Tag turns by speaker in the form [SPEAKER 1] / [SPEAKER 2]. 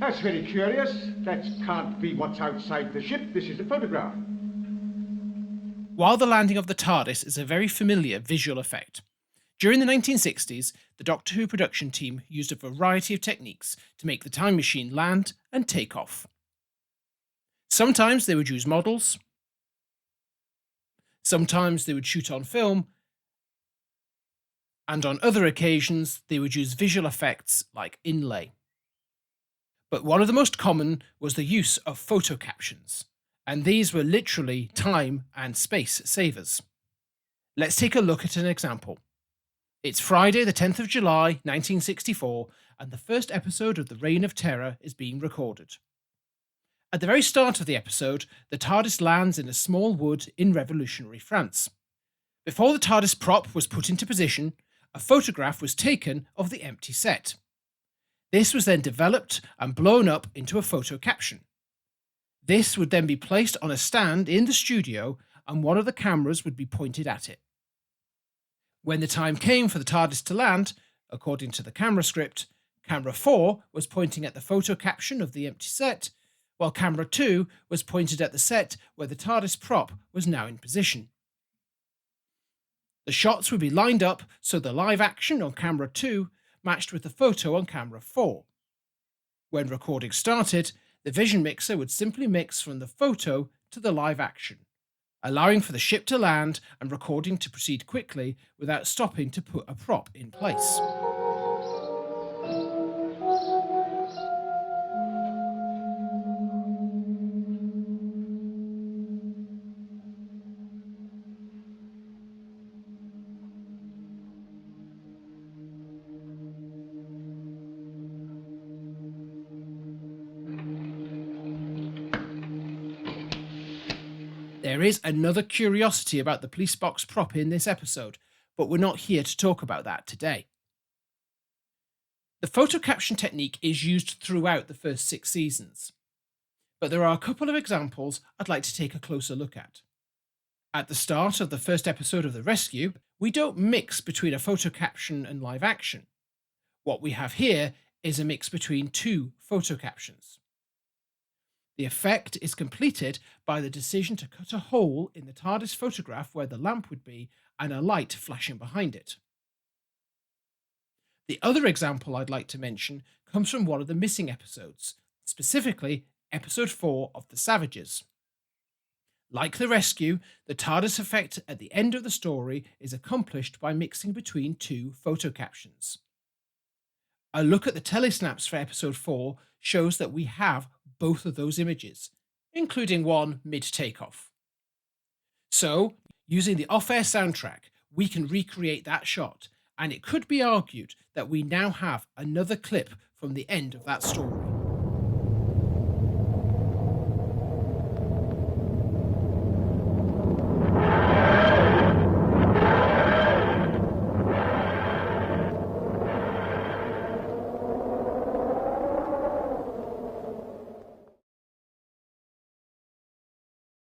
[SPEAKER 1] That's very curious. That can't be what's outside the ship. This is a photograph.
[SPEAKER 2] While the landing of the TARDIS is a very familiar visual effect, during the 1960s, the Doctor Who production team used a variety of techniques to make the time machine land and take off. Sometimes they would use models, sometimes they would shoot on film, and on other occasions they would use visual effects like inlay. But one of the most common was the use of photo captions, and these were literally time and space savers. Let's take a look at an example. It's Friday the 10th of July 1964, and the first episode of The Reign of Terror is being recorded. At the very start of the episode, the TARDIS lands in a small wood in revolutionary France. Before the TARDIS prop was put into position, a photograph was taken of the empty set. This was then developed and blown up into a photo caption. This would then be placed on a stand in the studio, and one of the cameras would be pointed at it. When the time came for the TARDIS to land, according to the camera script, camera 4 was pointing at the photo caption of the empty set, while camera 2 was pointed at the set where the TARDIS prop was now in position. The shots would be lined up so the live action on camera 2 matched with the photo on camera 4. When recording started, the vision mixer would simply mix from the photo to the live action, allowing for the ship to land and recording to proceed quickly without stopping to put a prop in place. There is another curiosity about the police box prop in this episode, but we're not here to talk about that today. The photo caption technique is used throughout the first 6 seasons, but there are a couple of examples I'd like to take a closer look at. At the start of the first episode of The Rescue, we don't mix between a photo caption and live action. What we have here is a mix between 2 photo captions. The effect is completed by the decision to cut a hole in the TARDIS photograph where the lamp would be and a light flashing behind it. The other example I'd like to mention comes from one of the missing episodes, specifically episode 4 of The Savages. Like The Rescue, the TARDIS effect at the end of the story is accomplished by mixing between 2 photo captions. A look at the telesnaps for episode 4 shows that we have both of those images, including one mid-takeoff. So, using the off-air soundtrack, we can recreate that shot, and it could be argued that we now have another clip from the end of that story.